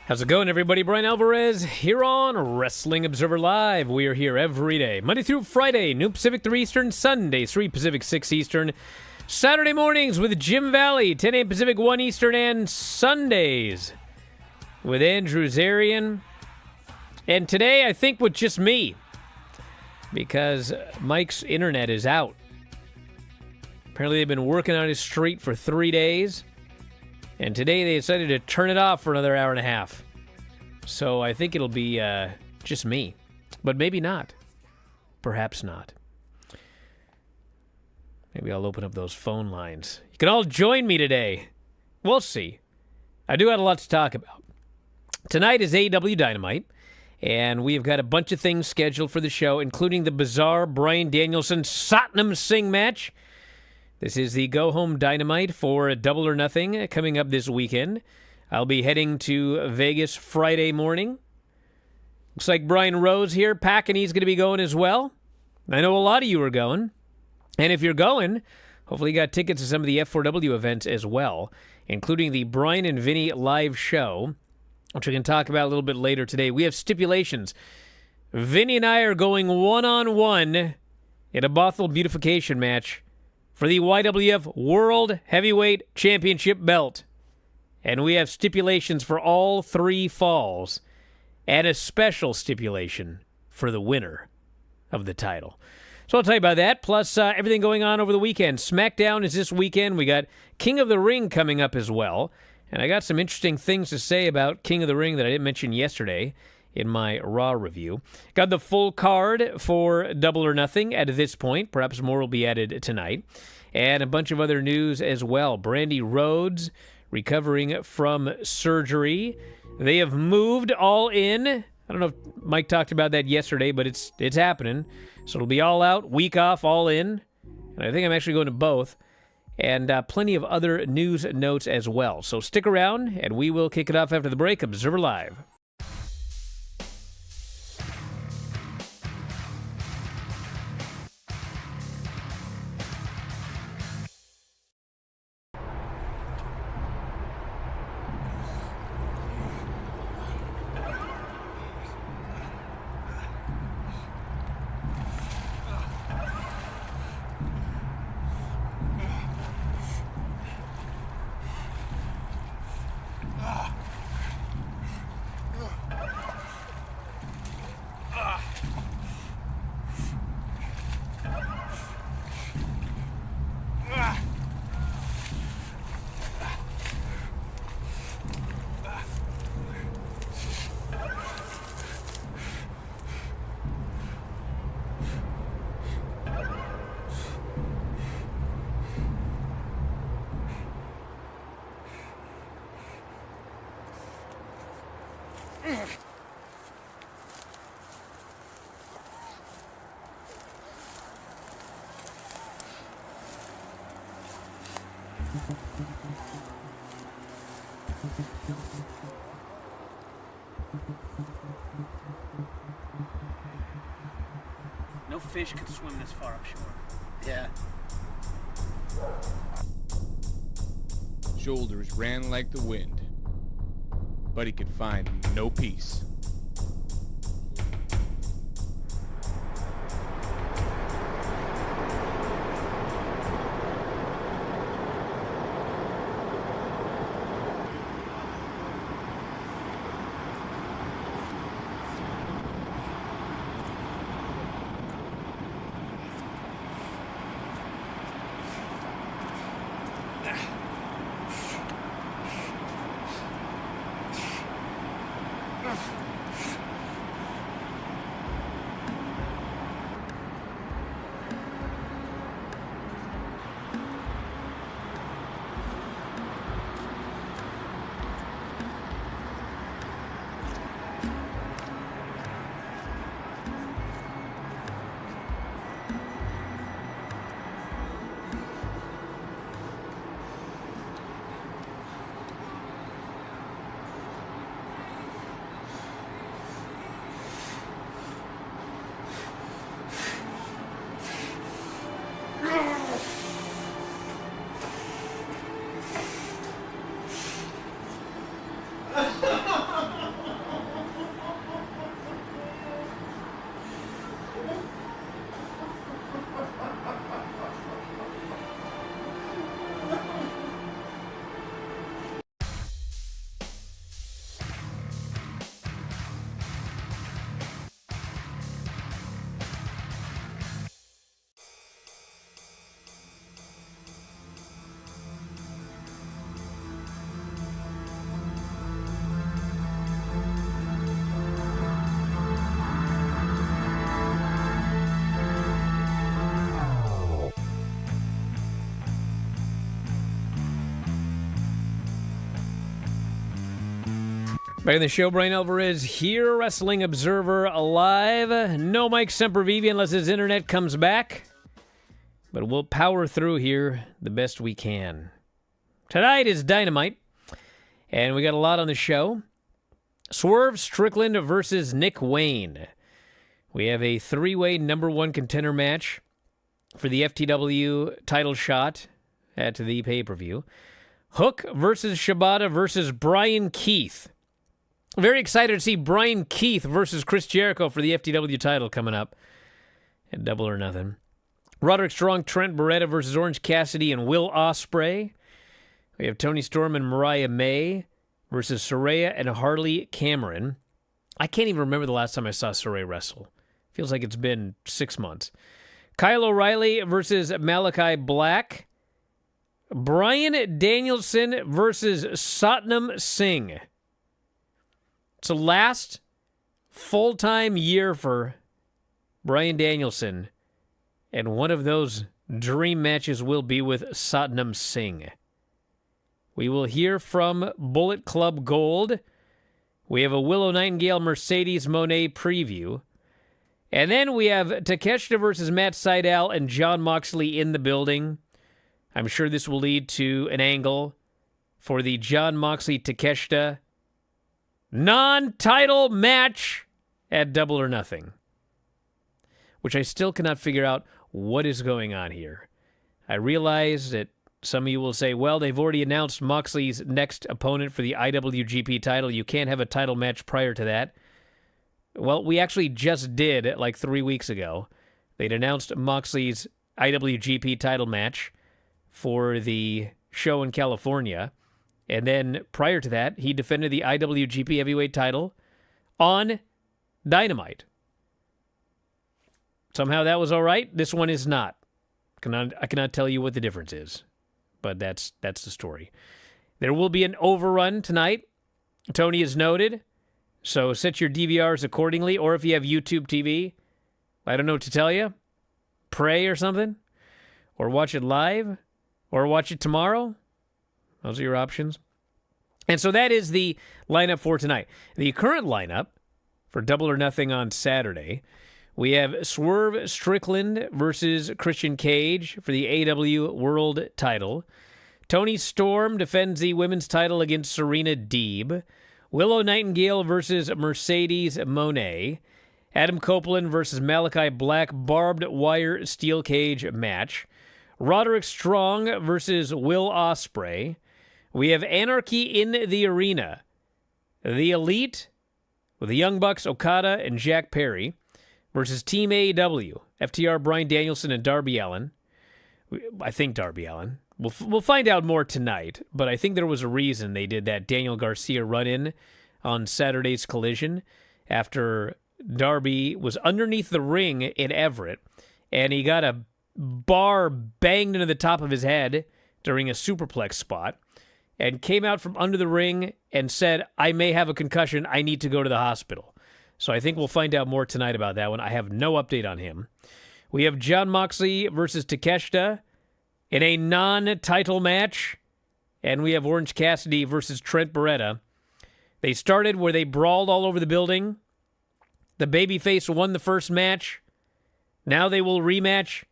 How's it going, everybody? Bryan Alvarez here on Wrestling Observer Live. We are here every day, Monday through Friday, noon Pacific 3 Eastern, Sundays 3 Pacific 6 Eastern, Saturday mornings with Jim Valley, 10 a.m. Pacific 1 Eastern, and Sundays with Andrew Zarian. And today, I think with just me, because Mike's internet is out. Apparently, they've been working on his street for 3 days. And today they decided to turn it off for another hour and a half. So I think it'll be just me. But maybe not. Perhaps not. Maybe I'll open up those phone lines. You can all join me today. We'll see. I do have a lot to talk about. Tonight is AEW Dynamite. And we've got a bunch of things scheduled for the show, including the bizarre Bryan Danielson-Satnam Singh match. This is the go-home Dynamite for Double or Nothing coming up this weekend. I'll be heading to Vegas Friday morning. Looks like Brian Rose here, packing. He's going to be going as well. I know a lot of you are going. And if you're going, hopefully you got tickets to some of the F4W events as well, including the Brian and Vinny live show, which we can talk about a little bit later today. We have stipulations. Vinny and I are going one-on-one in a Bothell beautification match for the YWF World Heavyweight Championship belt. And we have stipulations for all three falls, and a special stipulation for the winner of the title. So I'll tell you about that, plus everything going on over the weekend. SmackDown is this weekend. We got King of the Ring coming up as well. And I got some interesting things to say about King of the Ring that I didn't mention yesterday in my Raw review. Got the full card for Double or Nothing at this point. Perhaps more will be added tonight. And a bunch of other news as well. Brandy Rhodes recovering from surgery. They have moved All In. I don't know if Mike talked about that yesterday, but it's happening. So it'll be All Out, week off, All In. And I think I'm actually going to both. And plenty of other news notes as well. So stick around, and we will kick it off after the break. Observer Live. No fish can swim this far upshore. Yeah. Shoulders ran like the wind, but he could find no peace. Back in the show, Bryan Alvarez here, Wrestling Observer Live. No Mike Sempervive unless his internet comes back. But we'll power through here the best we can. Tonight is Dynamite, and we got a lot on the show. Swerve Strickland versus Nick Wayne. We have a three-way number one contender match for the FTW title shot at the pay-per-view. Hook versus Shibata versus Brian Keith. Very excited to see Brian Keith versus Chris Jericho for the FTW title coming up at Double or Nothing. Roderick Strong, Trent Beretta versus Orange Cassidy and Will Ospreay. We have Toni Storm and Mariah May versus Saraya and Harley Cameron. I can't even remember the last time I saw Saraya wrestle. Feels like it's been 6 months. Kyle O'Reilly versus Malachi Black. Bryan Danielson versus Satnam Singh. It's the last full-time year for Bryan Danielson, and one of those dream matches will be with Satnam Singh. We will hear from Bullet Club Gold. We have a Willow Nightingale Mercedes Moné preview. And then we have Takeshita versus Matt Sydal and Jon Moxley in the building. I'm sure this will lead to an angle for the Jon Moxley-Takeshita non-title match at Double or Nothing, which I still cannot figure out what is going on here. I realize that some of you will say, well, they've already announced Moxley's next opponent for the IWGP title. You can't have a title match prior to that. Well, we actually just did, like 3 weeks ago. They'd announced Moxley's IWGP title match for the show in California. And then prior to that, he defended the IWGP heavyweight title on Dynamite. Somehow that was all right. This one is not. I cannot tell you what the difference is, but that's the story. There will be an overrun tonight. Tony has noted, so set your DVRs accordingly, or if you have YouTube TV, I don't know what to tell you. Pray or something, or watch it live, or watch it tomorrow. Those are your options. And so that is the lineup for tonight. The current lineup for Double or Nothing on Saturday, we have Swerve Strickland versus Christian Cage for the AEW World title. Toni Storm defends the women's title against Serena Deeb. Willow Nightingale versus Mercedes Moné. Adam Copeland versus Malachi Black barbed wire steel cage match. Roderick Strong versus Will Ospreay. We have Anarchy in the Arena. The Elite with the Young Bucks, Okada, and Jack Perry versus Team AEW, FTR, Bryan Danielson, and Darby Allin. I think Darby Allin. We'll find out more tonight, but I think there was a reason they did that Daniel Garcia run-in on Saturday's Collision after Darby was underneath the ring in Everett, and he got a bar banged into the top of his head during a superplex spot, and came out from under the ring and said, I may have a concussion, I need to go to the hospital. So I think we'll find out more tonight about that one. I have no update on him. We have Jon Moxley versus Takeshita in a non-title match, and we have Orange Cassidy versus Trent Beretta. They started where they brawled all over the building. The babyface won the first match. Now they will rematch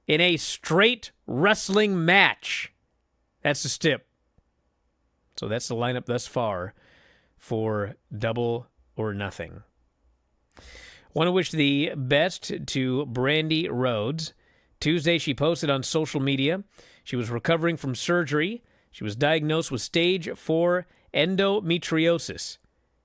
in a straight wrestling match. That's the stip. So that's the lineup thus far for Double or Nothing. Want to wish the best to Brandy Rhodes. Tuesday, she posted on social media. She was recovering from surgery. She was diagnosed with stage 4 endometriosis.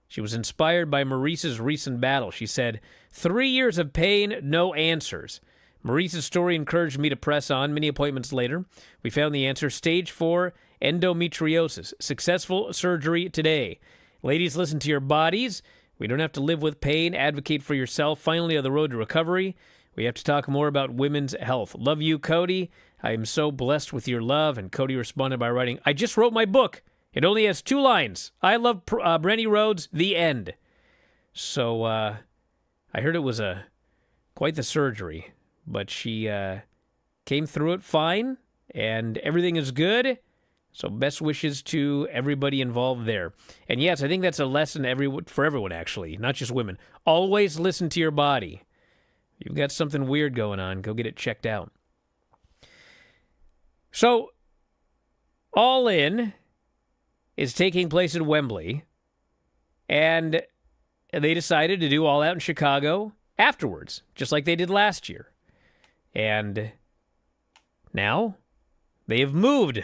She was inspired by Maurice's recent battle. She said, 3 years of pain, no answers. Maurice's story encouraged me to press on. Many appointments later, we found the answer, stage 4 endometriosis. Successful surgery today. Ladies, listen to your bodies. We don't have to live with pain. Advocate for yourself. Finally on the road to recovery. We have to talk more about women's health. Love you, Cody. I am so blessed with your love. And Cody responded by writing, I just wrote my book. It only has 2 lines. I love Brandy Rhodes, the end. So I heard it was quite the surgery. But she came through it fine. And everything is good. So best wishes to everybody involved there. And yes, I think that's a lesson for everyone, actually, not just women. Always listen to your body. If you've got something weird going on, go get it checked out. So, All In is taking place at Wembley, and they decided to do All Out in Chicago afterwards, just like they did last year. And now they have moved.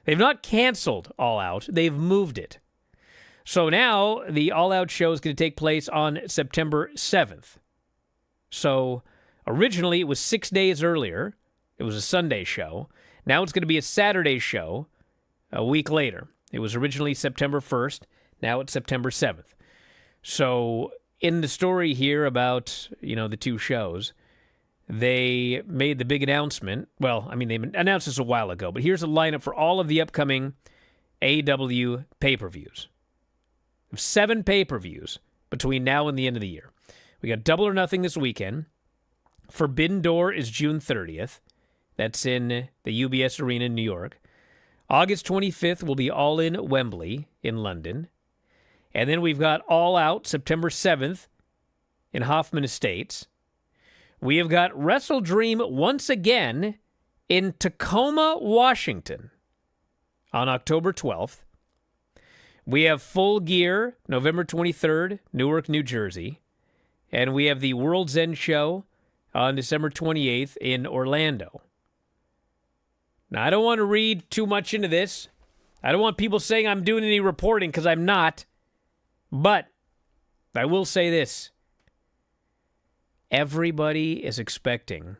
They've not canceled All Out. They've moved it. So now the All Out show is going to take place on September 7th. So originally it was 6 days earlier. It was a Sunday show. Now it's going to be a Saturday show a week later. It was originally September 1st. Now it's September 7th. So in the story here about, the two shows, they made the big announcement. Well, I mean, they announced this a while ago, but here's a lineup for all of the upcoming AEW pay-per-views. 7 pay-per-views between now and the end of the year. We got Double or Nothing this weekend. Forbidden Door is June 30th. That's in the UBS Arena in New York. August 25th will be All In Wembley in London. And then we've got All Out September 7th in Hoffman Estates. We have got Wrestle Dream once again in Tacoma, Washington on October 12th. We have Full Gear November 23rd, Newark, New Jersey. And we have the World's End show on December 28th in Orlando. Now, I don't want to read too much into this. I don't want people saying I'm doing any reporting, because I'm not. But I will say this. Everybody is expecting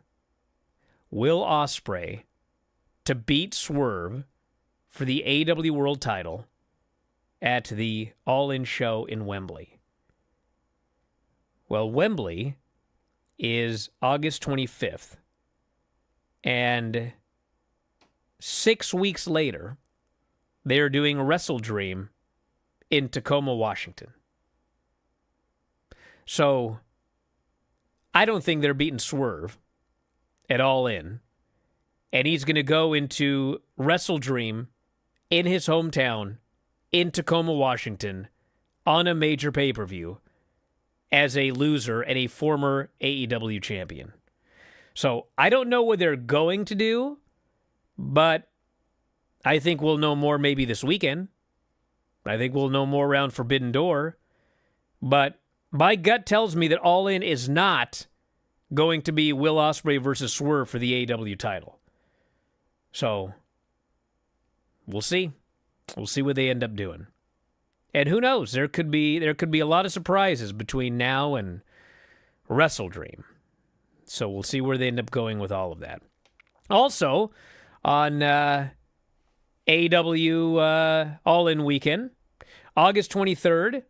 Will Ospreay to beat Swerve for the AEW World title at the All In show in Wembley. Well, Wembley is August 25th. And 6 weeks later, they are doing Wrestle Dream in Tacoma, Washington. So, I don't think they're beating Swerve at All In. And he's going to go into Wrestle Dream in his hometown in Tacoma, Washington on a major pay-per-view as a loser and a former AEW champion. So, I don't know what they're going to do, but I think we'll know more maybe this weekend. I think we'll know more around Forbidden Door. But my gut tells me that All In is not going to be Will Ospreay versus Swerve for the AEW title. So, we'll see. We'll see what they end up doing. And who knows? There could be a lot of surprises between now and Wrestle Dream. So we'll see where they end up going with all of that. Also, on AEW All In weekend, August 23rd,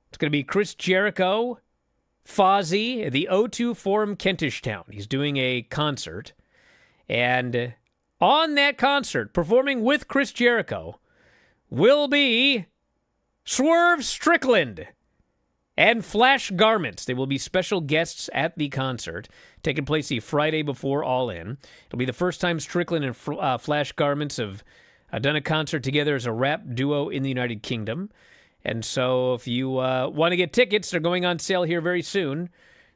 it's going to be Chris Jericho, Fozzy, at the O2 Forum, Kentish Town. He's doing a concert. And on that concert, performing with Chris Jericho, will be Swerve Strickland and Flash Garments. They will be special guests at the concert, taking place the Friday before All In. It'll be the first time Strickland and Flash Garments have done a concert together as a rap duo in the United Kingdom. And so if you want to get tickets, they're going on sale here very soon.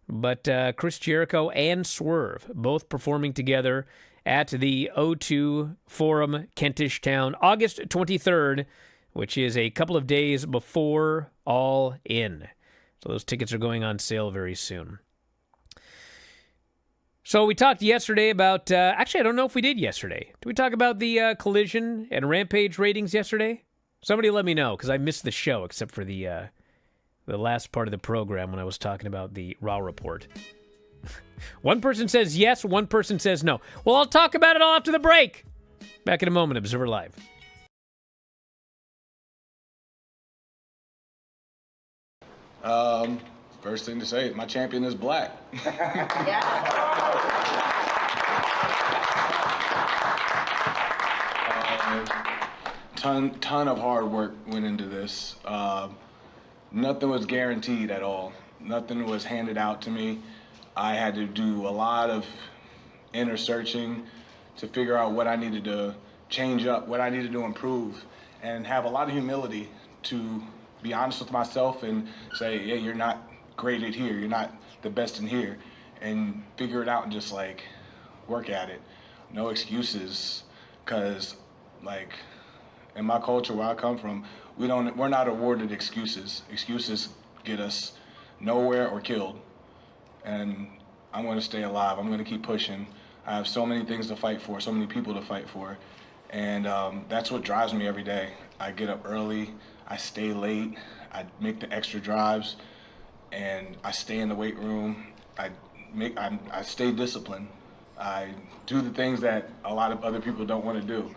But Chris Jericho and Swerve both performing together at the O2 Forum, Kentish Town, August 23rd, which is a couple of days before All In. So those tickets are going on sale very soon. So we talked yesterday about, actually, I don't know if we did yesterday. Did we talk about the Collision and Rampage ratings yesterday? Somebody let me know, because I missed the show, except for the last part of the program when I was talking about the Raw report. One person says yes, one person says no. Well, I'll talk about it all after the break. Back in a moment, Observer Live. First thing to say, my champion is black. Ton of hard work went into this. Nothing was guaranteed at all. Nothing was handed out to me. I had to do a lot of inner searching to figure out what I needed to change up, what I needed to improve, and have a lot of humility to be honest with myself and say, yeah, you're not great at here, you're not the best in here, and figure it out and just like work at it. No excuses, because like in my culture where I come from, we're not awarded excuses. Excuses get us nowhere or killed. And I'm going to stay alive. I'm going to keep pushing. I have so many things to fight for, so many people to fight for. And that's what drives me every day. I get up early, I stay late, I make the extra drives, and I stay in the weight room. I stay disciplined. I do the things that a lot of other people don't want to do.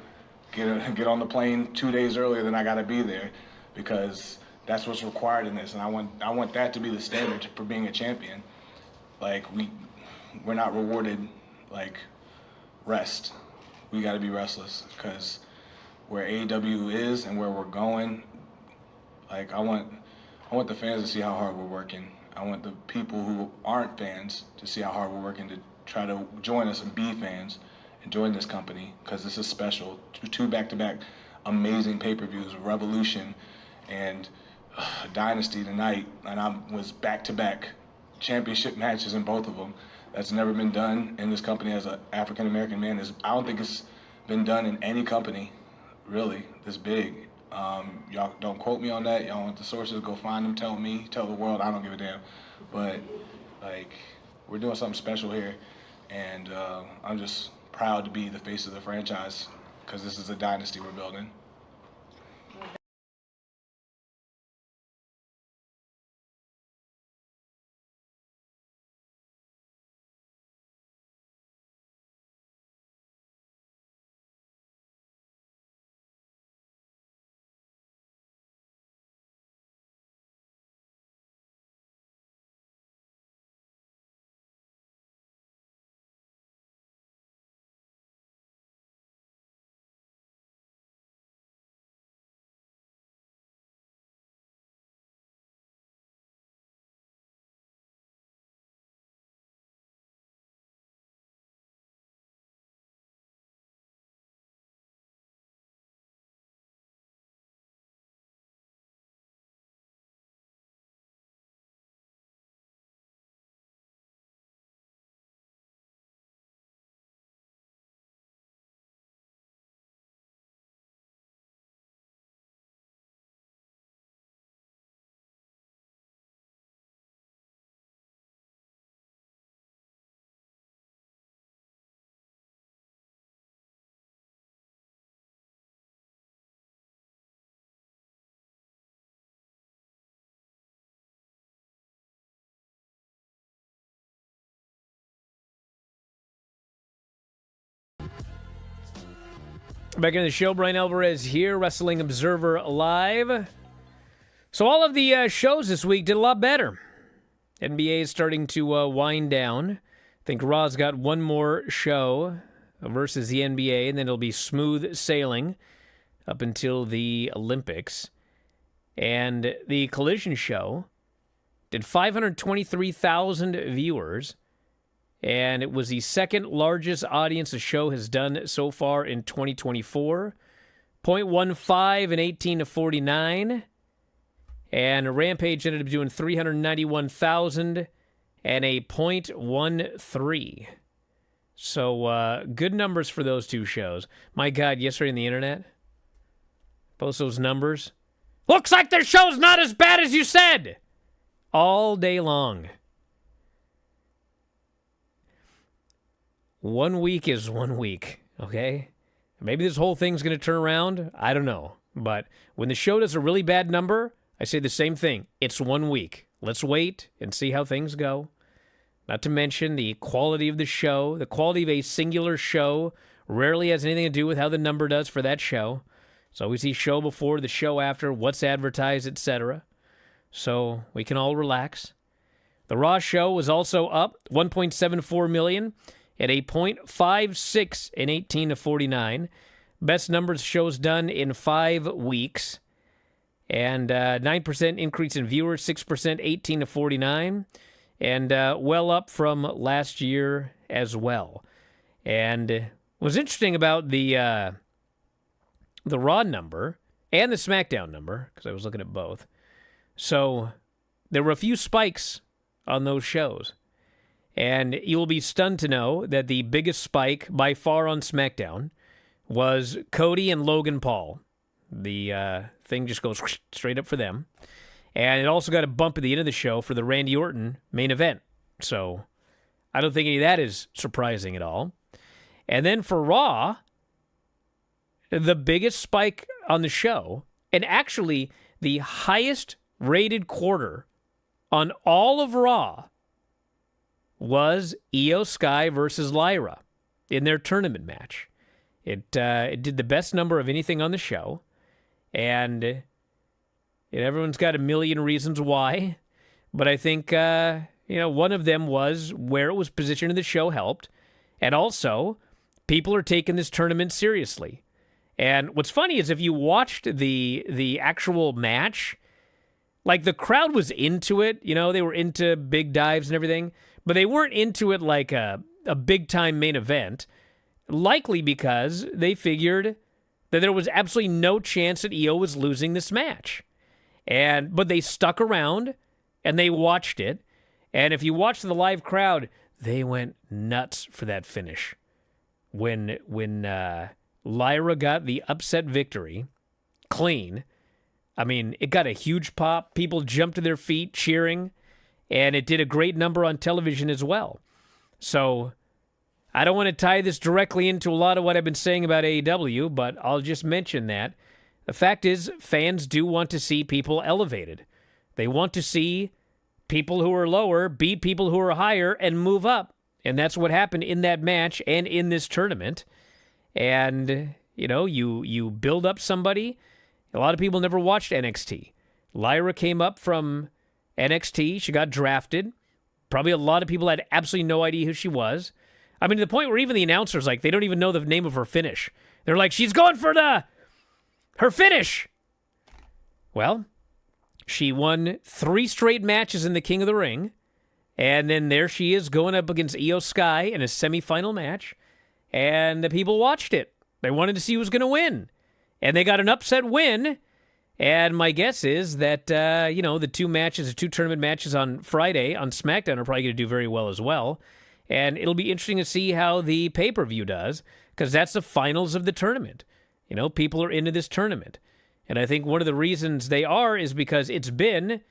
Get on the plane 2 days earlier than I got to be there, because that's what's required in this. And I want that to be the standard for being a champion. Like we're not rewarded like rest. We got to be restless, because where AEW is and where we're going, like I want the fans to see how hard we're working. I want the people who aren't fans to see how hard we're working to try to join us and be fans and join this company, because this is special. Two back-to-back amazing pay-per-views, Revolution and Dynasty tonight, and I was back-to-back championship matches in both of them. That's never been done in this company as an African-American man. I don't think it's been done in any company, really, this big. Y'all don't quote me on that. Y'all want the sources, go find them, tell me, tell the world, I don't give a damn. But, like, we're doing something special here, and I'm just proud to be the face of the franchise, because this is a dynasty we're building. Back in the show, Bryan Alvarez here, Wrestling Observer Live. So all of the shows this week did a lot better. NBA is starting to wind down. I think Raw's got one more show versus the NBA, and then it'll be smooth sailing up until the Olympics. And the Collision show did 523,000 viewers, and it was the second largest audience the show has done so far in 2024. 0.15 in 18 to 49. And Rampage ended up doing 391,000 and a 0.13. So good numbers for those two shows. My God, yesterday on the internet, both those numbers. Looks like their show's not as bad as you said. All day long. 1 week is 1 week, okay? Maybe this whole thing's going to turn around. I don't know. But when the show does a really bad number, I say the same thing. It's 1 week. Let's wait and see how things go. Not to mention the quality of the show. The quality of a singular show rarely has anything to do with how the number does for that show. It's always the show before, the show after, what's advertised, etc. So we can all relax. The Raw show was also up 1.74 million at a 0.56 in 18 to 49. Best numbers shows done in 5 weeks. And 9% increase in viewers, 6% 18 to 49. And well up from last year as well. And what's interesting about the the Raw number and the SmackDown number, because I was looking at both. So there were a few spikes on those shows. And you will be stunned to know that the biggest spike by far on SmackDown was Cody and Logan Paul. The thing just goes straight up for them. And it also got a bump at the end of the show for the Randy Orton main event. So I don't think any of that is surprising at all. And then for Raw, the biggest spike on the show, and actually the highest rated quarter on all of Raw, was Io Sky versus Lyra in their tournament match. It did the best number of anything on the show, and everyone's got a million reasons why, but I think one of them was where it was positioned in the show helped, and also people are taking this tournament seriously. And what's funny is if you watched the actual match, like the crowd was into it, they were into big dives and everything, but they weren't into it like a big-time main event, likely because they figured that there was absolutely no chance that Io was losing this match. But they stuck around, and they watched it, and if you watched the live crowd, they went nuts for that finish. When Lyra got the upset victory, clean, I mean, it got a huge pop. People jumped to their feet cheering, and it did a great number on television as well. So I don't want to tie this directly into a lot of what I've been saying about AEW, but I'll just mention that. The fact is, fans do want to see people elevated. They want to see people who are lower beat people who are higher and move up. And that's what happened in that match and in this tournament. And, you build up somebody. A lot of people never watched NXT. Lyra came up from NXT. She got drafted. Probably a lot of people had absolutely no idea who she was. I mean, to the point where even the announcers, they don't even know the name of her finish. They're like, she's going for her finish. Well, she won 3 straight matches in the King of the Ring. And then there she is going up against Io Sky in a semifinal match. And the people watched it. They wanted to see who was going to win. And they got an upset win. And my guess is that, the 2 tournament matches on Friday on SmackDown are probably going to do very well as well. And it'll be interesting to see how the pay-per-view does, because that's the finals of the tournament. People are into this tournament. And I think one of the reasons they are is because it's been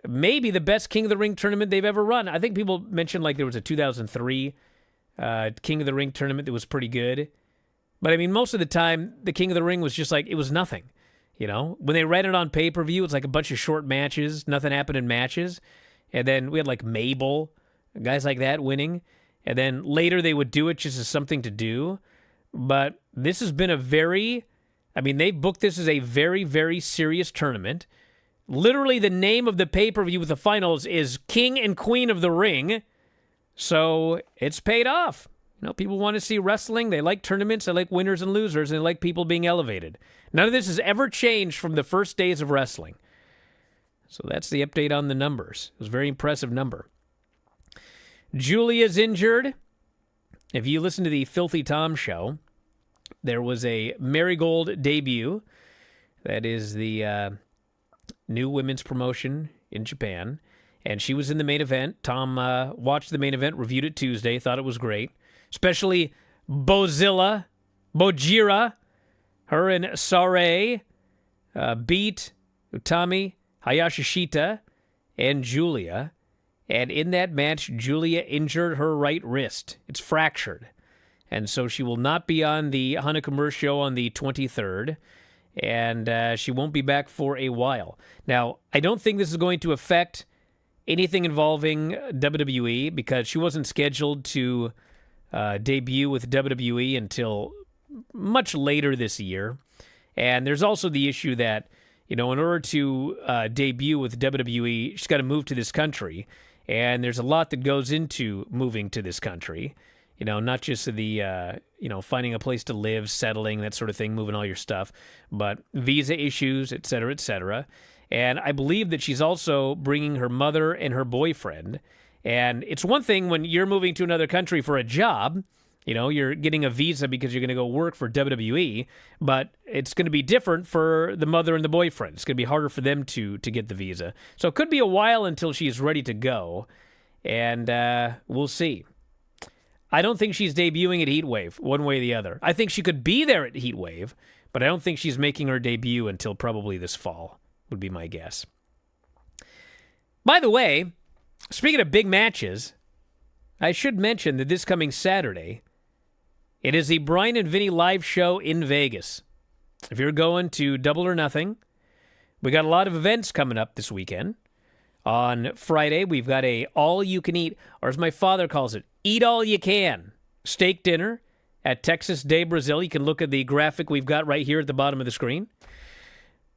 maybe the best King of the Ring tournament they've ever run. I think people mentioned there was a 2003 King of the Ring tournament that was pretty good. But I mean, most of the time, the King of the Ring was just it was nothing. When they ran it on pay-per-view, it's a bunch of short matches. Nothing happened in matches. And then we had Mabel, guys like that winning. And then later they would do it just as something to do. But this has been they've booked this as a very, very serious tournament. Literally the name of the pay-per-view with the finals is King and Queen of the Ring. So it's paid off. People want to see wrestling. They like tournaments. They like winners and losers. And they like people being elevated. None of this has ever changed from the first days of wrestling. So that's the update on the numbers. It was a very impressive number. Julia's injured. If you listen to the Filthy Tom show, there was a Marigold debut. That is the new women's promotion in Japan. And she was in the main event. Tom watched the main event, reviewed it Tuesday, thought it was great. Especially Bojira, her and Sarai beat Utami, Hayashishita, and Julia. And in that match, Julia injured her right wrist. It's fractured. And so she will not be on the Hanakamura show on the 23rd. And she won't be back for a while. Now, I don't think this is going to affect anything involving WWE because she wasn't scheduled to debut with WWE until much later this year. And there's also the issue that, in order to debut with WWE, she's got to move to this country. And there's a lot that goes into moving to this country. Not just the, finding a place to live, settling, that sort of thing, moving all your stuff, but visa issues, et cetera, et cetera. And I believe that she's also bringing her mother and her boyfriend. And it's one thing when you're moving to another country for a job, You know, you're getting a visa because you're going to go work for WWE, but it's going to be different for the mother and the boyfriend. It's going to be harder for them to get the visa. So it could be a while until she's ready to go, and we'll see. I don't think she's debuting at Heatwave one way or the other. I think she could be there at Heatwave, but I don't think she's making her debut until probably this fall, would be my guess. By the way, speaking of big matches, I should mention that this coming Saturday, it is the Bryan and Vinny live show in Vegas. If you're going to Double or Nothing, we got a lot of events coming up this weekend. On Friday, we've got a all-you-can-eat, or as my father calls it, eat-all-you-can steak dinner at Texas de Brazil. You can look at the graphic we've got right here at the bottom of the screen.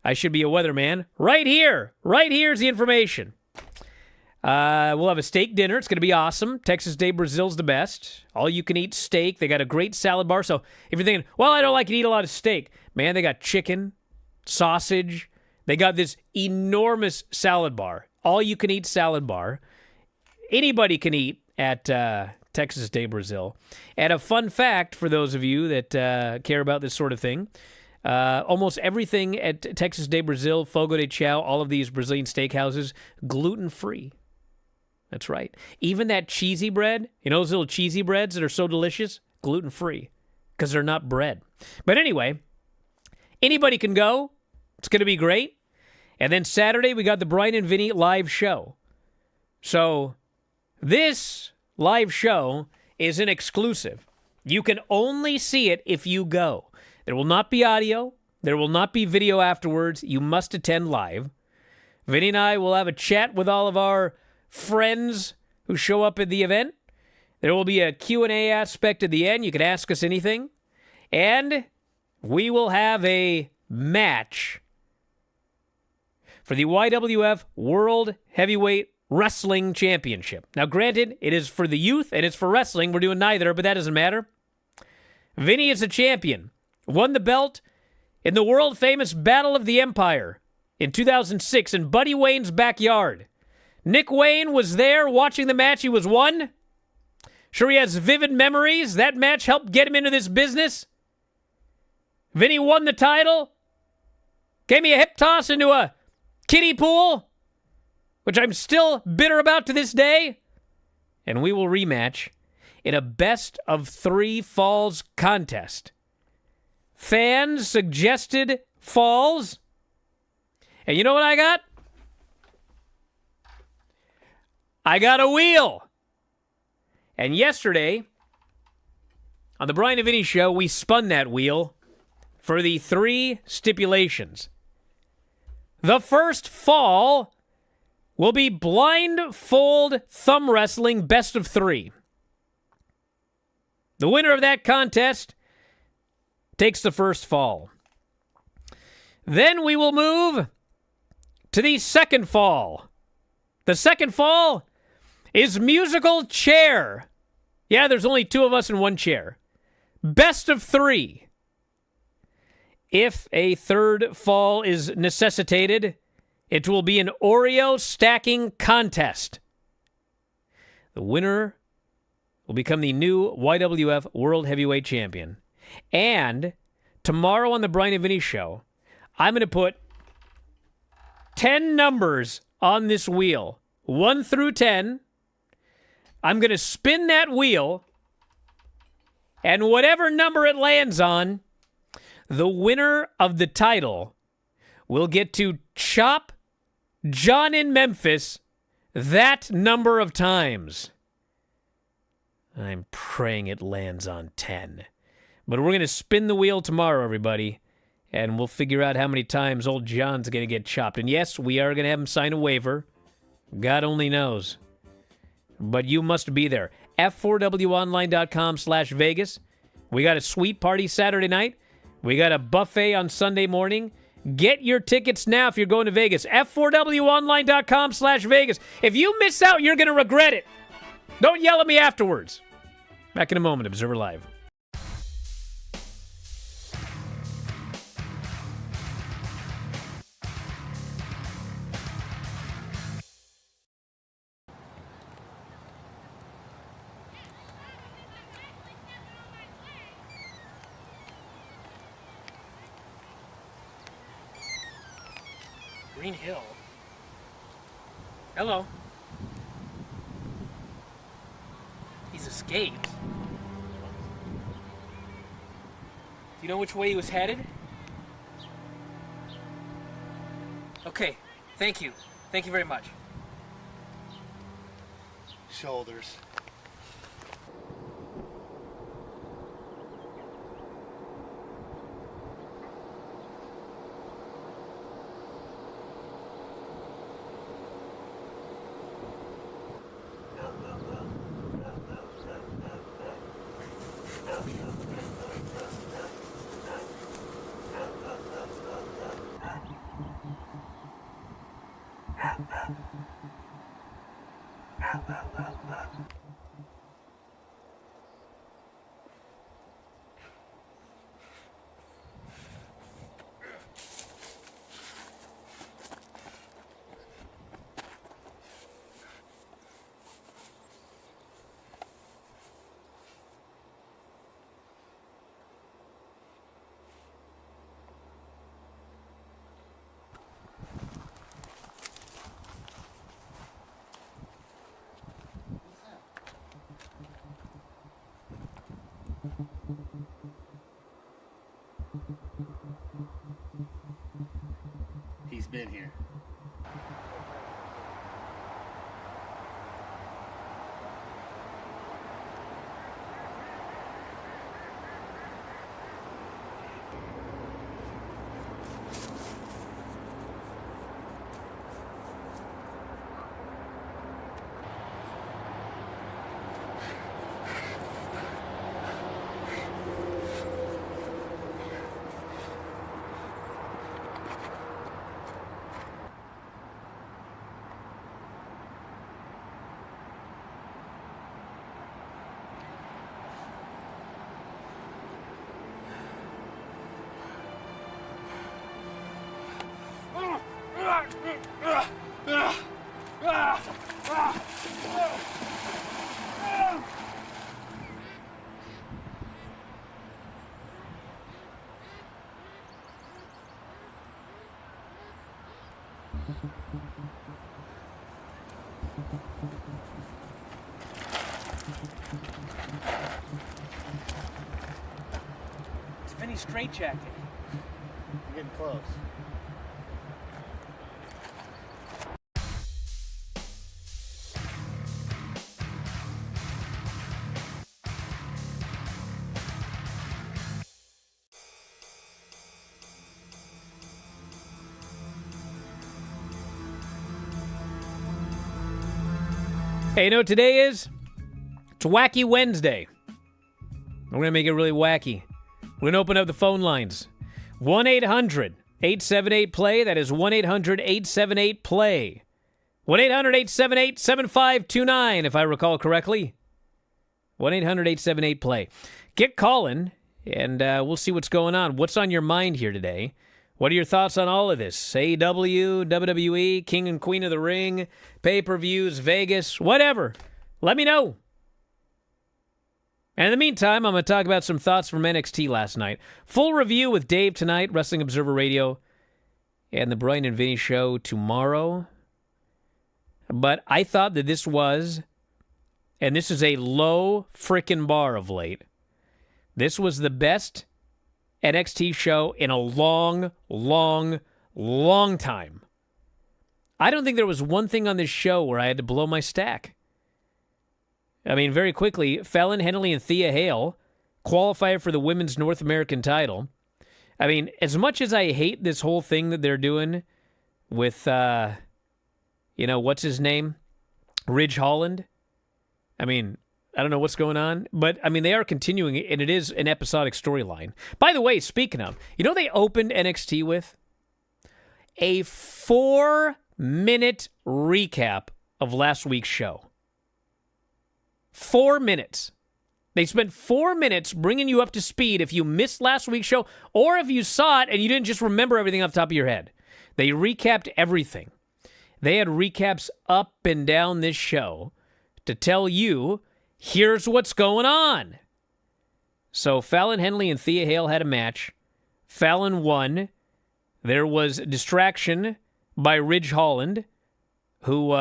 I should be a weatherman. Right here. Right here's the information. We'll have a steak dinner. It's going to be awesome. Texas de Brazil's the best. All-you-can-eat steak. They got a great salad bar. So if you're thinking, well, I don't like to eat a lot of steak. Man, they got chicken, sausage. They got this enormous salad bar. All-you-can-eat salad bar. Anybody can eat at Texas de Brazil. And a fun fact for those of you that care about this sort of thing, almost everything at Texas de Brazil, Fogo de Chao, all of these Brazilian steakhouses, gluten-free. That's right. Even that cheesy bread, you know those little cheesy breads that are so delicious? Gluten-free, because they're not bread. But anyway, anybody can go. It's going to be great. And then Saturday, we got the Bryan and Vinny live show. So this live show is an exclusive. You can only see it if you go. There will not be audio. There will not be video afterwards. You must attend live. Vinny and I will have a chat with all of our friends who show up at the event. There will be a Q&A aspect at the end. You can ask us anything. And we will have a match for the YWF World Heavyweight Wrestling Championship. Now, granted, it is for the youth and it's for wrestling. We're doing neither, but that doesn't matter. Vinny is a champion. Won the belt in the world-famous Battle of the Empire in 2006 in Buddy Wayne's backyard. Nick Wayne was there watching the match. He was won. Sure, he has vivid memories. That match helped get him into this business. Vinny won the title. Gave me a hip toss into a kiddie pool, which I'm still bitter about to this day. And we will rematch in a best-of-3 falls contest. Fans suggested falls. And you know what I got? I got a wheel. And yesterday, on the Bryan and Vinny show, we spun that wheel for the 3 stipulations. The first fall will be blindfold thumb wrestling best of 3. The winner of that contest takes the first fall. Then we will move to the second fall. The second fall is musical chair. Yeah, there's only 2 of us in 1 chair. Best of 3. If a third fall is necessitated, it will be an Oreo stacking contest. The winner will become the new YWF World Heavyweight Champion. And tomorrow on the Bryan and Vinny show, I'm going to put 10 numbers on this wheel, 1 through 10. I'm going to spin that wheel, and whatever number it lands on, the winner of the title will get to chop John in Memphis that number of times. I'm praying it lands on 10. But we're going to spin the wheel tomorrow, everybody, and we'll figure out how many times old John's going to get chopped. And yes, we are going to have him sign a waiver. God only knows. But you must be there. F4WOnline.com/Vegas. We got a sweet party Saturday night. We got a buffet on Sunday morning. Get your tickets now if you're going to Vegas. F4WOnline.com/Vegas. If you miss out, you're going to regret it. Don't yell at me afterwards. Back in a moment, Observer Live. Green Hill? Hello? He's escaped. Do you know which way he was headed? Okay, thank you. Thank you very much. Shoulders. He's been here. It's Vinny's straitjacket. We're getting close. Hey, you know what today is? It's Wacky Wednesday. We're going to make it really wacky. We're going to open up the phone lines. 1-800-878-PLAY. That is 1-800-878-PLAY. 1-800-878-7529, if I recall correctly. 1-800-878-PLAY. Get calling, and we'll see what's going on. What's on your mind here today? What are your thoughts on all of this? AEW, WWE, King and Queen of the Ring, pay-per-views, Vegas, whatever. Let me know. And in the meantime, I'm going to talk about some thoughts from NXT last night. Full review with Dave tonight, Wrestling Observer Radio, and the Bryan and Vinny Show tomorrow. But I thought that this was, and this is a low frickin' bar of late, this was the best NXT show in a long, long, long time. I don't think there was one thing on this show where I had to blow my stack. I mean, very quickly, Fallon Henley and Thea Hale qualify for the Women's North American title. I mean, as much as I hate this whole thing that they're doing with, what's his name? Ridge Holland. I mean, I don't know what's going on, but, I mean, they are continuing it, and it is an episodic storyline. By the way, speaking of, you know they opened NXT with? A 4-minute recap of last week's show. 4 minutes. They spent 4 minutes bringing you up to speed if you missed last week's show, or if you saw it and you didn't just remember everything off the top of your head. They recapped everything. They had recaps up and down this show to tell you, here's what's going on. So Fallon Henley and Thea Hale had a match. Fallon won. There was distraction by Ridge Holland, who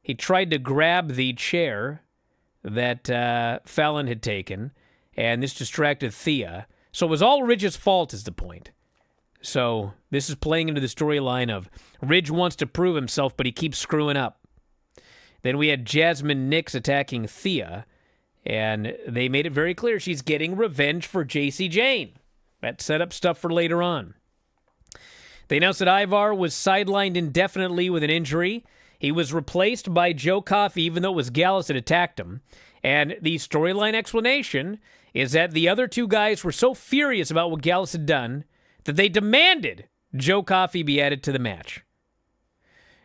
he tried to grab the chair that Fallon had taken, and this distracted Thea. So it was all Ridge's fault is the point. So this is playing into the storyline of Ridge wants to prove himself, but he keeps screwing up. Then we had Jasmine Nix attacking Thea, and they made it very clear she's getting revenge for JC Jane. That set up stuff for later on. They announced that Ivar was sidelined indefinitely with an injury. He was replaced by Joe Coffey, even though it was Gallus that attacked him. And the storyline explanation is that the other two guys were so furious about what Gallus had done that they demanded Joe Coffey be added to the match.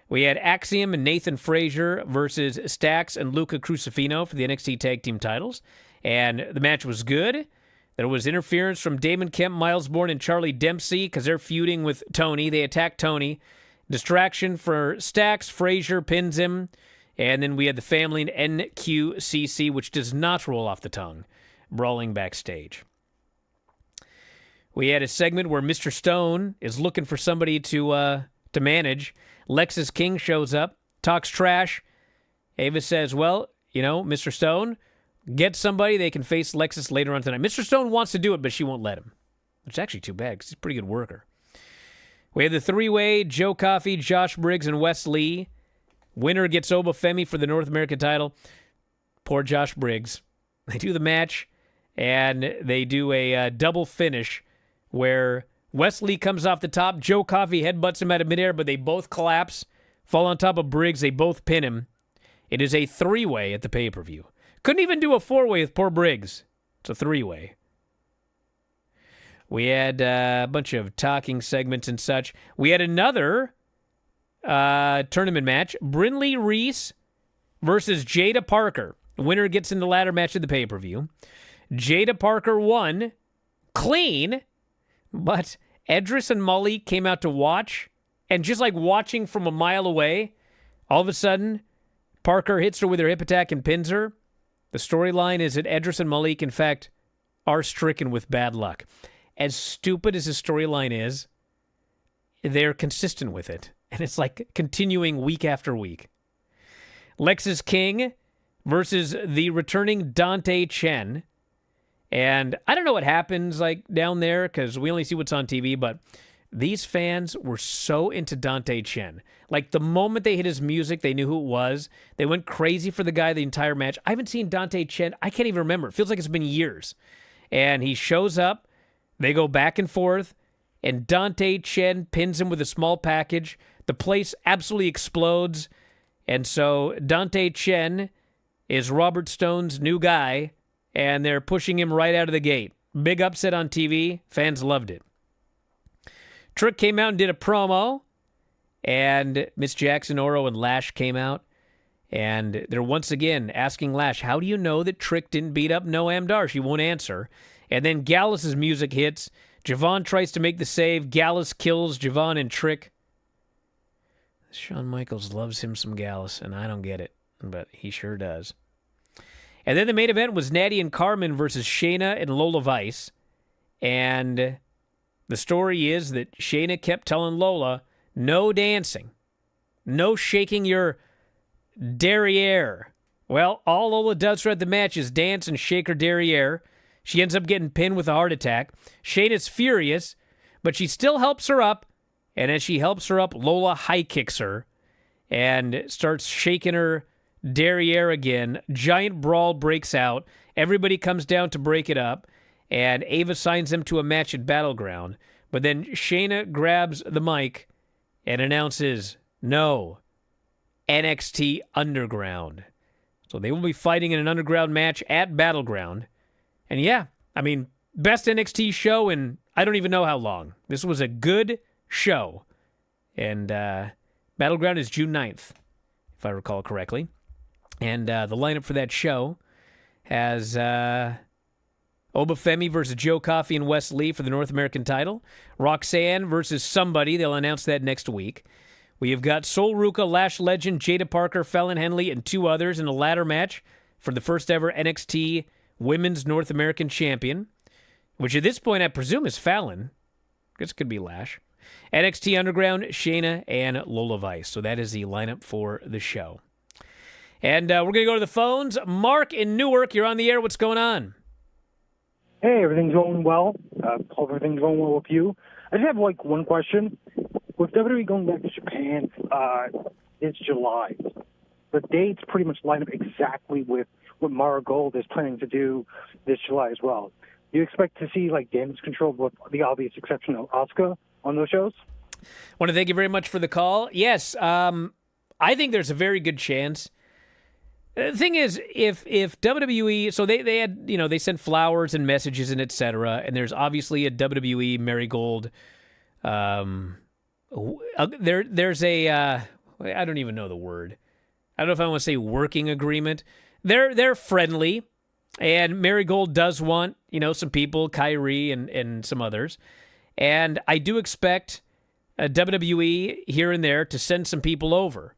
We had Axiom and Nathan Frazier versus Stax and Luca Crucifino for the NXT Tag Team titles. And the match was good. There was interference from Damon Kemp, Miles Bourne, and Charlie Dempsey because they're feuding with Tony. They attack Tony. Distraction for Stax. Frazier pins him. And then we had the family in NQCC, which does not roll off the tongue, brawling backstage. We had a segment where Mr. Stone is looking for somebody to manage. Lexus King shows up, talks trash. Ava says, well, you know, Mr. Stone, get somebody they can face Lexus later on tonight. Mr. Stone wants to do it, but she won't let him. Which is actually too bad because he's a pretty good worker. We had the three-way, Joe Coffey, Josh Briggs, and Wes Lee. Winner gets Obafemi for the North American title. Poor Josh Briggs. They do the match, and they do a double finish where Wesley comes off the top. Joe Coffey headbutts him out of midair, but they both collapse, fall on top of Briggs. They both pin him. It is a three-way at the pay-per-view. Couldn't even do a four-way with poor Briggs. It's a three-way. We had a bunch of talking segments and such. We had another tournament match. Brinley Reese versus Jada Parker. The winner gets in the ladder match of the pay-per-view. Jada Parker won clean, but Edris and Molly came out to watch, and just like watching from a mile away, all of a sudden, Parker hits her with her hip attack and pins her. The storyline is that Edris and Malik, in fact, are stricken with bad luck. As stupid as the storyline is, they're consistent with it. And it's like continuing week after week. Lexus King versus the returning Dante Chen. And I don't know what happens like down there because we only see what's on TV, but these fans were so into Dante Chen. Like the moment they hit his music, they knew who it was. They went crazy for the guy the entire match. I haven't seen Dante Chen. I can't even remember. It feels like it's been years. And he shows up. They go back and forth. And Dante Chen pins him with a small package. The place absolutely explodes. And so Dante Chen is Robert Stone's new guy. And they're pushing him right out of the gate. Big upset on TV. Fans loved it. Trick came out and did a promo. And Miss Jackson, Oro, and Lash came out. And they're once again asking Lash, how do you know that Trick didn't beat up Noam Dar? She won't answer. And then Gallus' music hits. Javon tries to make the save. Gallus kills Javon and Trick. Shawn Michaels loves him some Gallus, and I don't get it, but he sure does. And then the main event was Natty and Carmen versus Shayna and Lola Vice. And the story is that Shayna kept telling Lola, no dancing, no shaking your derriere. Well, all Lola does throughout the match is dance and shake her derriere. She ends up getting pinned with a heart attack. Shayna's furious, but she still helps her up. And as she helps her up, Lola high kicks her and starts shaking her derriere again. Giant brawl breaks out. Everybody comes down to break it up. And Ava signs them to a match at Battleground. But then Shayna grabs the mic and announces, no, NXT Underground. So they will be fighting in an underground match at Battleground. And yeah, I mean, best NXT show in I don't even know how long. This was a good show. And Battleground is June 9th, if I recall correctly. And the lineup for that show has Obafemi versus Joe Coffey and Wes Lee for the North American title. Roxanne versus somebody. They'll announce that next week. We have got Sol Ruka, Lash Legend, Jada Parker, Fallon Henley, and two others in a ladder match for the first ever NXT Women's North American Champion, which at this point I presume is Fallon. I guess it could be Lash. NXT Underground, Shayna, and Lola Vice. So that is the lineup for the show. And we're going to go to the phones. Mark in Newark, you're on the air. What's going on? Hey, everything's going well. Hope everything's going well with you. I just have one question. With WWE going back to Japan, it's July. The dates pretty much line up exactly with what Mara Gold is planning to do this July as well. Do you expect to see damage control with the obvious exception of Asuka on those shows? I want to thank you very much for the call. Yes, I think there's a very good chance. The thing is, if WWE, so they had, they sent flowers and messages and et cetera, and there's obviously a WWE Marigold. There's a I don't even know the word. I don't know if I want to say working agreement. They're friendly, and Marigold does want some people, Kyrie and some others, and I do expect WWE here and there to send some people over.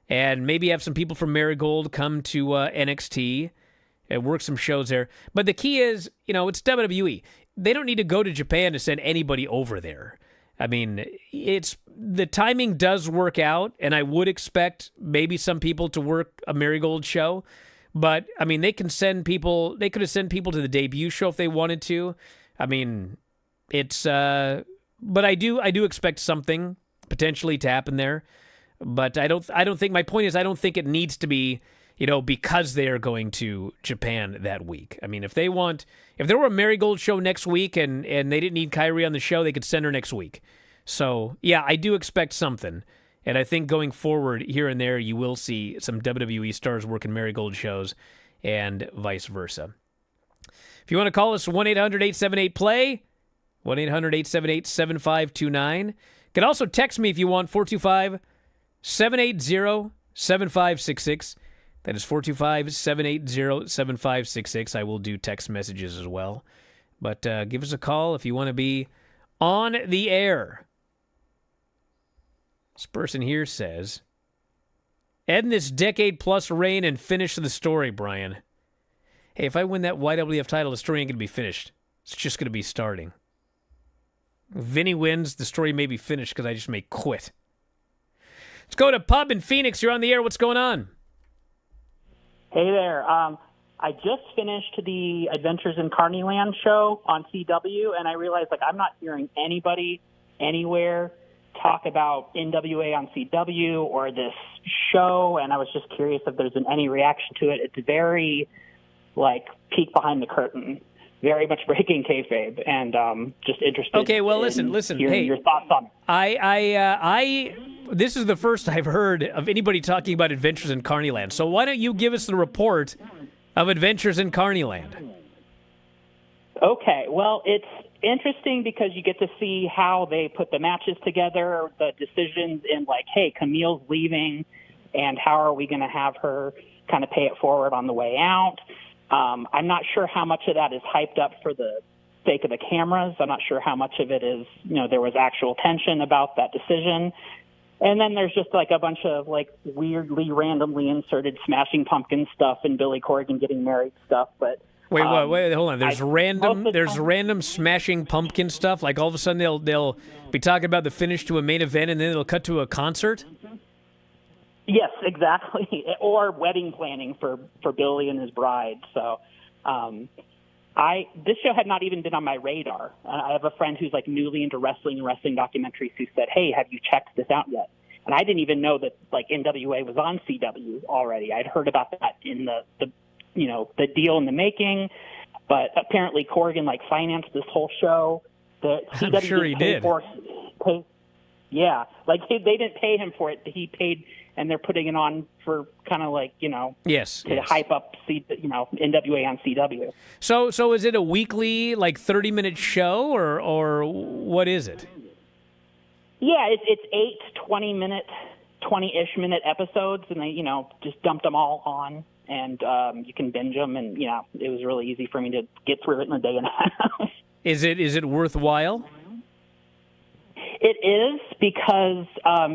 And maybe have some people from Marigold come to NXT and work some shows there. But the key is, it's WWE. They don't need to go to Japan to send anybody over there. I mean, the timing does work out, and I would expect maybe some people to work a Marigold show. But, I mean, they can send people, they could have sent people to the debut show if they wanted to. I mean, but I do expect something potentially to happen there. But I don't think, my point is, I don't think it needs to be, because they are going to Japan that week. I mean, if there were a Marigold show next week and they didn't need Kyrie on the show, they could send her next week. So, yeah, I do expect something. And I think going forward here and there, you will see some WWE stars working Marigold shows and vice versa. If you want to call us, 1-800-878-PLAY, 1-800-878-7529. You can also text me if you want, 425-780-7566. That is 425-780-7566. I will do text messages as well. But give us a call if you want to be on the air. This person here says, end this decade-plus reign and finish the story, Brian. Hey, if I win that YWF title, the story ain't going to be finished. It's just going to be starting. If Vinny wins, the story may be finished because I just may quit. Let's go to Pub in Phoenix. You're on the air. What's going on? Hey there. I just finished the Adventures in Carneyland show on CW, and I realized I'm not hearing anybody anywhere talk about NWA on CW or this show, and I was just curious if there's been any reaction to it. It's very peek behind the curtain, very much breaking kayfabe, and just interested. Okay, well, listen. Hey, your thoughts on it. This is the first I've heard of anybody talking about Adventures in Carneyland. So why don't you give us the report of Adventures in Carneyland? Okay, well, it's interesting because you get to see how they put the matches together, the decisions in hey, Camille's leaving, and how are we going to have her kind of pay it forward on the way out. I'm not sure how much of that is hyped up for the sake of the cameras. I'm not sure how much of it is, there was actual tension about that decision. And then there's just a bunch of weirdly, randomly inserted Smashing Pumpkins stuff and Billy Corgan getting married stuff. But wait, hold on. There's random Smashing Pumpkin stuff. All of a sudden they'll be talking about the finish to a main event and then they'll cut to a concert. Yes, exactly. Or wedding planning for Billy and his bride. So, this show had not even been on my radar. I have a friend who's newly into wrestling and wrestling documentaries who said, "Hey, have you checked this out yet?" And I didn't even know that NWA was on CW already. I'd heard about that in the deal in the making, but apparently Corgan financed this whole show. The CW I'm sure he did. Yeah, they didn't pay him for it. He paid, and they're putting it on for kind of yes, to hype up NWA on CW. So is it a weekly 30-minute show or what is it? Yeah, it's 8 20-ish minute episodes, and they just dumped them all on, and you can binge them, and it was really easy for me to get through it in a day and a half. Is it worthwhile? It is, because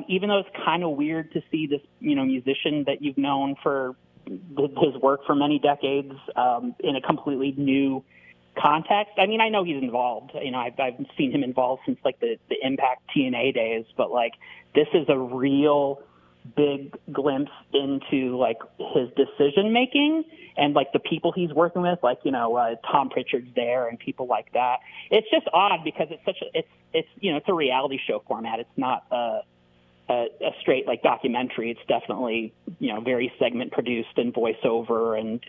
even though it's kind of weird to see this, musician that you've known for his work for many decades in a completely new context. I mean, I know he's involved. You know, I've seen him involved since like the Impact TNA days, but like this is a real big glimpse into like his decision making and like the people he's working with, like, you know, Tom Pritchard's there and people like that. It's just odd because it's you know, it's a reality show format. It's not a straight like documentary. It's definitely, you know, very segment produced and voiceover, and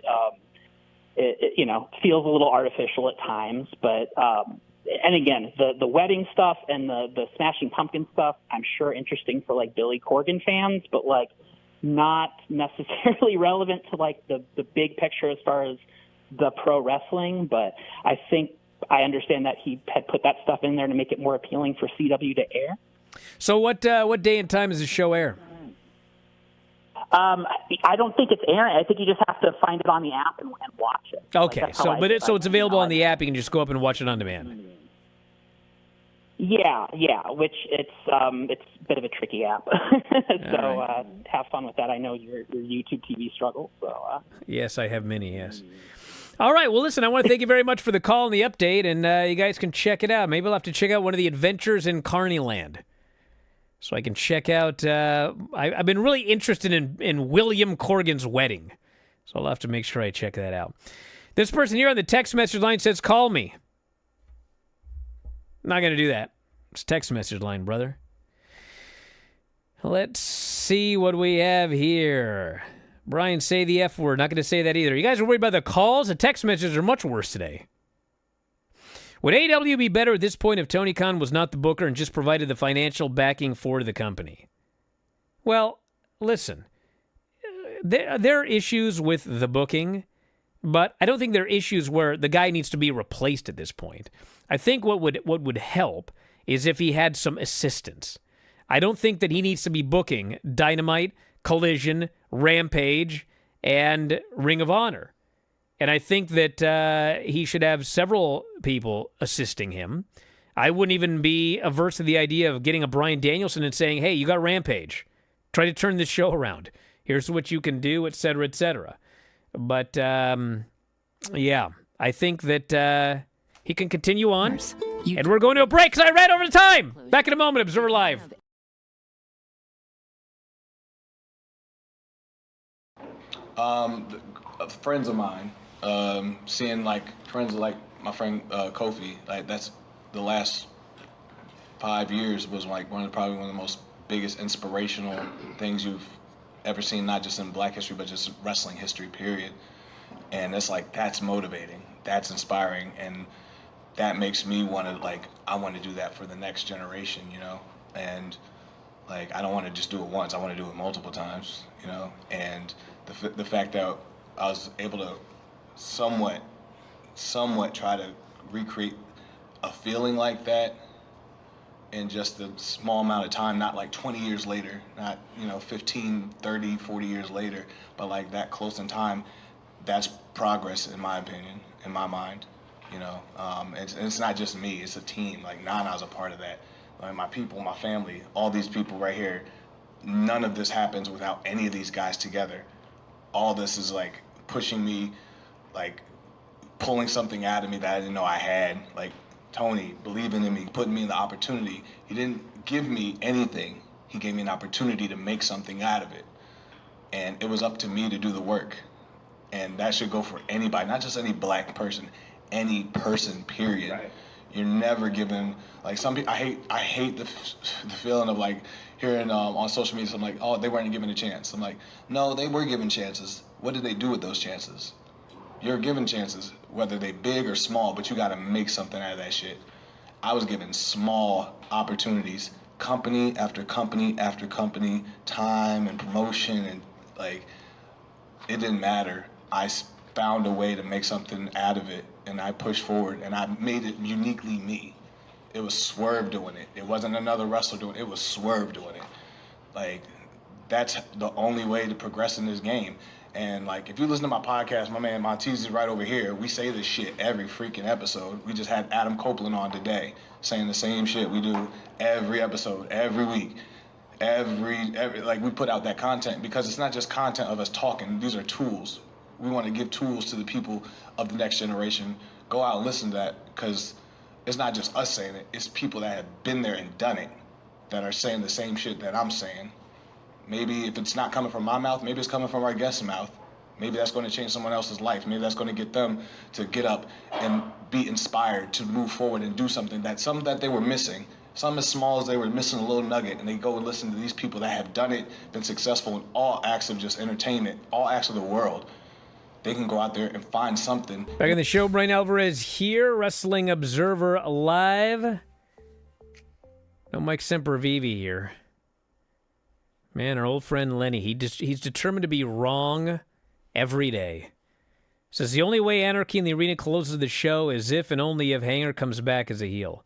it you know, feels a little artificial at times, but and again, the wedding stuff and the Smashing Pumpkin stuff, I'm sure interesting for like Billy Corgan fans, but like not necessarily relevant to like the big picture as far as the pro wrestling. But I think I understand that he had put that stuff in there to make it more appealing for CW to air. So what day and time does the show air? I don't think it's airing. I think you just have to find it on the app and watch it. Okay, like so so it's available on the app. You can just go up and watch it on demand. Yeah, which it's a bit of a tricky app. So right. Have fun with that. I know your YouTube TV struggles. So yes, I have many. Yes. All right. Well, listen, I want to thank you very much for the call and the update, and you guys can check it out. Maybe I'll have to check out one of the adventures in Carneyland, so I can check out. I've been really interested in William Corgan's wedding, so I'll have to make sure I check that out. This person here on the text message line says, "Call me." I'm not going to do that. It's text message line, brother. Let's see what we have here. Brian, say the F word. Not going to say that either. You guys are worried about the calls? The text messages are much worse today. Would AEW be better at this point if Tony Khan was not the booker and just provided the financial backing for the company? Well, listen. There are issues with the booking, but I don't think there are issues where the guy needs to be replaced at this point. I think what would help is if he had some assistance. I don't think that he needs to be booking Dynamite, Collision, Rampage, and Ring of Honor. And I think that he should have several people assisting him. I wouldn't even be averse to the idea of getting a Bryan Danielson and saying, hey, you got Rampage. Try to turn this show around. Here's what you can do, et cetera, et cetera. But, yeah, I think that he can continue on. And we're going to a break because I ran over the time. Back in a moment, Observer Live. Friends of mine, seeing like friends like my friend Kofi, like that's the last 5 years was like probably one of the most biggest inspirational things you've ever seen, not just in Black history, but just wrestling history, period. And it's like, that's motivating, that's inspiring, and that makes me want to, like, I want to do that for the next generation, you know? And, like, I don't want to just do it once, I want to do it multiple times, you know? And the fact that I was able to somewhat try to recreate a feeling like that in just a small amount of time, not like 20 years later, not, 15, 30, 40 years later, but like that close in time, that's progress in my opinion, in my mind, it's not just me, it's a team. Like Nana's a part of that. Like my people, my family, all these people right here, none of this happens without any of these guys together. All this is like pushing me, like pulling something out of me that I didn't know I had. Like Tony believing in me, putting me in the opportunity. He didn't give me anything. He gave me an opportunity to make something out of it. And it was up to me to do the work. And that should go for anybody, not just any black person, any person, period. Right. You're never given, like some people, I hate the feeling of like hearing on social media, I'm like, oh, they weren't given a chance. I'm like, no, they were given chances. What did they do with those chances? You're given chances, whether they big or small, but you gotta make something out of that shit. I was given small opportunities, company after company after company, time and promotion, and like, it didn't matter. I found a way to make something out of it, and I pushed forward, and I made it uniquely me. It was Swerve doing it. It wasn't another wrestler doing it. It was Swerve doing it. Like, that's the only way to progress in this game. And like, if you listen to my podcast, my man Montez is right over here. We say this shit every freaking episode. We just had Adam Copeland on today saying the same shit we do every episode, every week. Every like, we put out that content because it's not just content of us talking. These are tools. We want to give tools to the people of the next generation go out and listen to that, because it's not just us saying it. It's people that have been there and done it that are saying the same shit that I'm saying. Maybe if it's not coming from my mouth, maybe it's coming from our guest's mouth. Maybe that's going to change someone else's life. Maybe that's going to get them to get up and be inspired to move forward and do something that they were missing. Something as small as they were missing a little nugget, and they go and listen to these people that have done it, been successful in all acts of just entertainment, all acts of the world. They can go out there and find something. Back in the show, Bryan Alvarez here, Wrestling Observer Live. No Mike Sempervive here. Man, our old friend Lenny, he's determined to be wrong every day. Says the only way Anarchy in the Arena closes the show is if and only if Hanger comes back as a heel.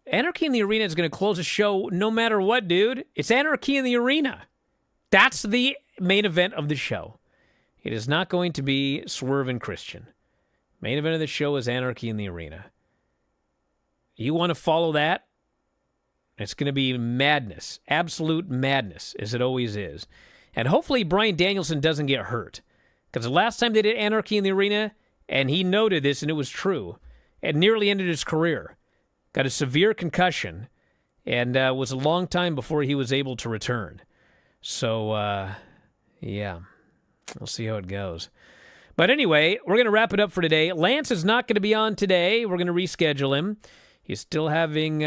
Anarchy in the Arena is going to close the show no matter what, dude. It's Anarchy in the Arena. That's the main event of the show. It is not going to be Swerve and Christian. Main event of the show is Anarchy in the Arena. You want to follow that? It's going to be madness. Absolute madness, as it always is. And hopefully Bryan Danielson doesn't get hurt. Because the last time they did Anarchy in the Arena, and he noted this, and it was true, it nearly ended his career. Got a severe concussion, and was a long time before he was able to return. So, yeah. We'll see how it goes. But anyway, we're going to wrap it up for today. Lance is not going to be on today. We're going to reschedule him. He's still having,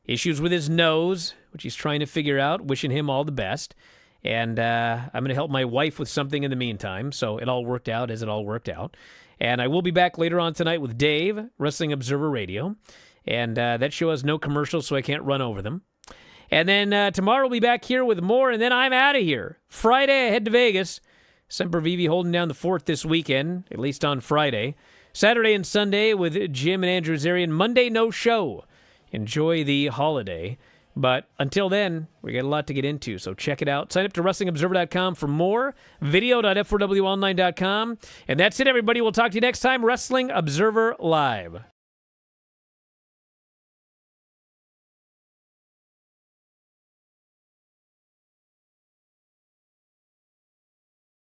issues with his nose, which he's trying to figure out. Wishing him all the best. And I'm going to help my wife with something in the meantime. So it all worked out as it all worked out. And I will be back later on tonight with Dave, Wrestling Observer Radio. And that show has no commercials, so I can't run over them. And then tomorrow we'll be back here with more, and then I'm out of here. Friday, I head to Vegas. Sempervive holding down the fort this weekend, at least on Friday. Saturday and Sunday with Jim and Andrew Zarian. Monday, no show. Enjoy the holiday. But until then, we got a lot to get into, so check it out. Sign up to WrestlingObserver.com for more. Video.f4wonline.com. And that's it, everybody. We'll talk to you next time. Wrestling Observer Live.